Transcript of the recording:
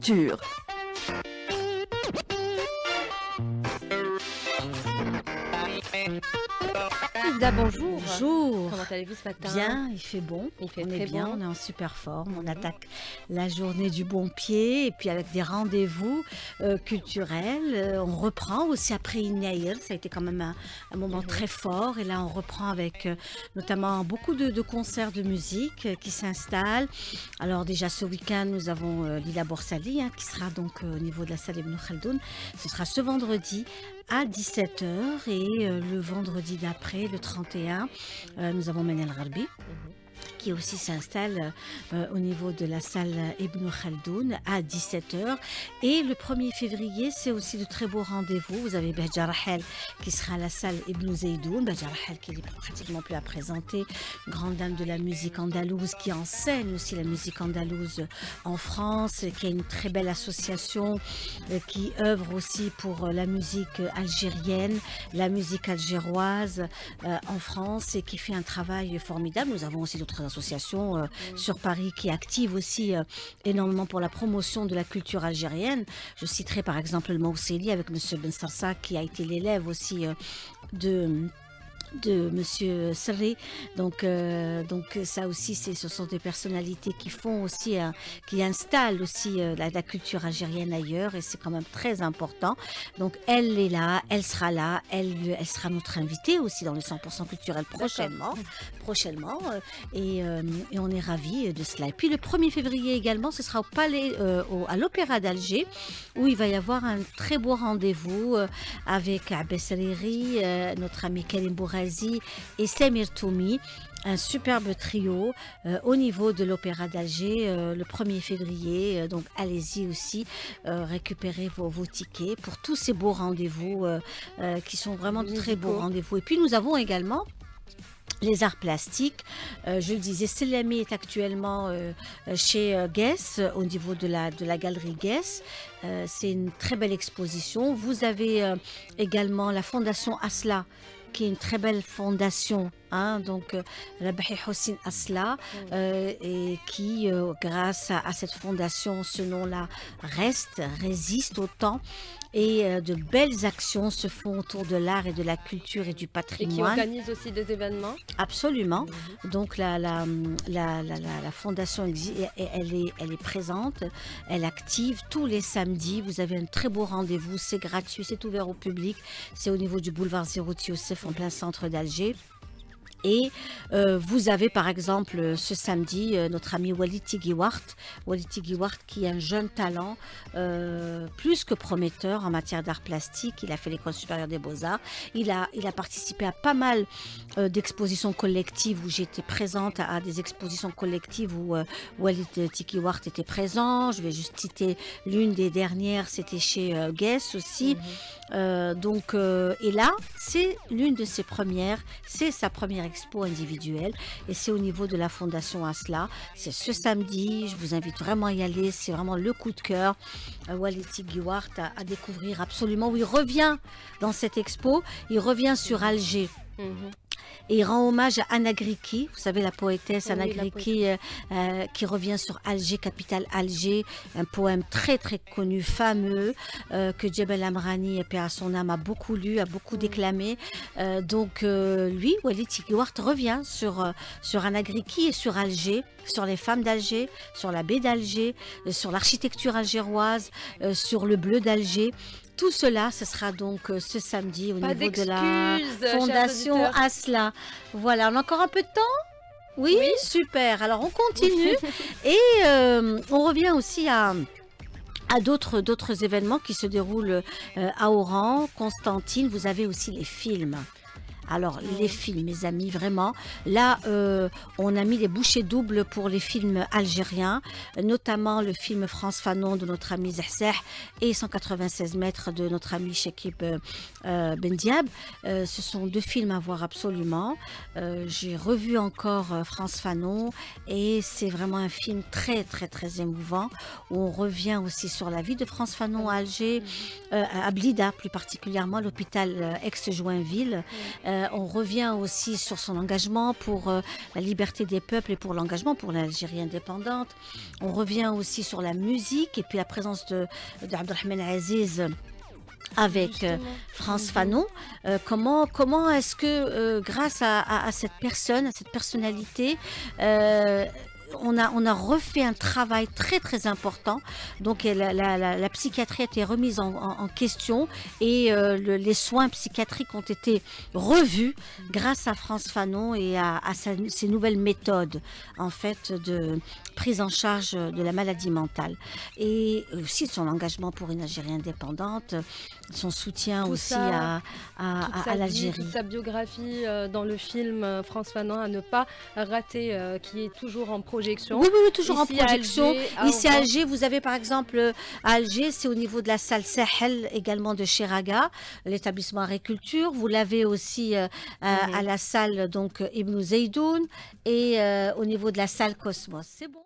culture. Hilda, bonjour. Bonjour. Comment allez-vous ce matin? Bien, il fait bon. Il fait on très est bien, bon. on est en super forme. On attaque la journée du bon pied et puis avec des rendez-vous culturels. On reprend aussi après Inaïr. Ça a été quand même un moment très fort. Et là, on reprend avec notamment beaucoup de concerts de musique qui s'installent. Alors déjà ce week-end, nous avons Lila Borsali qui sera donc au niveau de la salle Ibn Khaldoun. Ce sera ce vendredi à 17 h et le vendredi d'après, le 31, nous avons Manel Gharbi qui aussi s'installe au niveau de la salle Ibn Khaldoun à 17 h. Et le 1er février, c'est aussi de très beaux rendez-vous. Vous avez Bahja Rahel qui sera à la salle Ibn Zeydoun. Bahja Rahel qui n'est pratiquement plus à présenter, grande dame de la musique andalouse qui enseigne aussi la musique andalouse en France, qui a une très belle association qui œuvre aussi pour la musique algérienne, la musique algéroise en France et qui fait un travail formidable. Nous avons aussi d'autres associations sur Paris qui activent aussi énormément pour la promotion de la culture algérienne. Je citerai par exemple le Mousséli avec M. Ben Sarsa qui a été l'élève aussi de Monsieur Serré, donc ça aussi ce sont des personnalités qui font aussi qui installent aussi la culture algérienne ailleurs et c'est quand même très important. Donc elle est là, elle sera là, elle sera notre invitée aussi dans le 100% culturel prochainement et on est ravis de cela. Et puis le 1er février également, ce sera au palais à l'Opéra d'Alger où il va y avoir un très beau rendez-vous avec Abbas Hariri, notre ami Karim Bourazi et Samir Toumi, un superbe trio au niveau de l'Opéra d'Alger le 1er février. Donc allez-y aussi récupérer vos tickets pour tous ces beaux rendez-vous qui sont vraiment de très beaux rendez-vous. Et puis nous avons également les arts plastiques. Je le disais, Selami est actuellement chez Guess, au niveau de la galerie Guess. C'est une très belle exposition. Vous avez également la fondation Asla, qui est une très belle fondation, donc Rabahi Hossein Asla, et qui, grâce à cette fondation, ce nom-là résiste au temps. Et de belles actions se font autour de l'art et de la culture et du patrimoine. Et qui organise aussi des événements. Absolument. Donc la fondation elle est présente, elle active tous les samedis. Vous avez un très beau rendez-vous, c'est gratuit, c'est ouvert au public. C'est au niveau du boulevard Zerouti Youssef en plein centre d'Alger. Et vous avez par exemple ce samedi notre ami Walid Tighiwart qui est un jeune talent plus que prometteur en matière d'art plastique. Il a fait l'école supérieure des beaux-arts. Il a participé à pas mal d'expositions collectives où j'étais présente à des expositions collectives où Walid Tighiwart était présent. Je vais juste citer l'une des dernières, c'était chez Guess aussi. Et là, c'est l'une de ses premières, c'est sa première expo individuelle et c'est au niveau de la fondation Asla. C'est ce samedi, je vous invite vraiment à y aller, c'est vraiment le coup de cœur. Walid Tighiwart à découvrir absolument, où il revient dans cette expo, il revient sur Alger. Et il rend hommage à Anna Griki, vous savez la poétesse Anna Griki qui revient sur Alger, capitale Alger, un poème très très connu, fameux, que Djebel Amrani, paix à son âme, a beaucoup lu, a beaucoup déclamé. Lui, Walid Tighiwart, revient sur Anna Griki et sur Alger, sur les femmes d'Alger, sur la baie d'Alger, sur l'architecture algéroise, sur le bleu d'Alger. Tout cela, ce sera donc ce samedi au niveau de la fondation Asla. Voilà, on a encore un peu de temps ? Oui, super. Alors on continue et on revient aussi à d'autres événements qui se déroulent à Oran, Constantine. Vous avez aussi les films. Alors, les films, mes amis, vraiment. Là, on a mis les bouchées doubles pour les films algériens, notamment le film France Fanon de notre ami Zahzah et 196 mètres de notre ami Chekib Bendiab. Ce sont deux films à voir absolument. J'ai revu encore France Fanon et c'est vraiment un film très, très, très émouvant où on revient aussi sur la vie de France Fanon à Alger, à Blida plus particulièrement, l'hôpital ex-Joinville. On revient aussi sur son engagement pour la liberté des peuples et pour l'engagement pour l'Algérie indépendante. On revient aussi sur la musique et puis la présence de Abdelrahman Aziz avec Frantz Fanon. Comment est-ce que grâce à cette personne, à cette personnalité, on a refait un travail très très important. Donc la psychiatrie a été remise en question et les soins psychiatriques ont été revus grâce à Frantz Fanon et à ses nouvelles méthodes en fait de prise en charge de la maladie mentale. Et aussi son engagement pour une Algérie indépendante, son soutien aussi à l'Algérie. Toute sa biographie dans le film Frantz Fanon à ne pas rater, qui est toujours en projection. Oui, toujours ici en projection. Ici à Oran. Alger, vous avez par exemple à Alger, c'est au niveau de la salle Sahel, également de Chiraga, l'établissement agriculture. Vous l'avez aussi à la salle donc Ibn Zeydoun et au niveau de la salle Cosmos. C'est bon.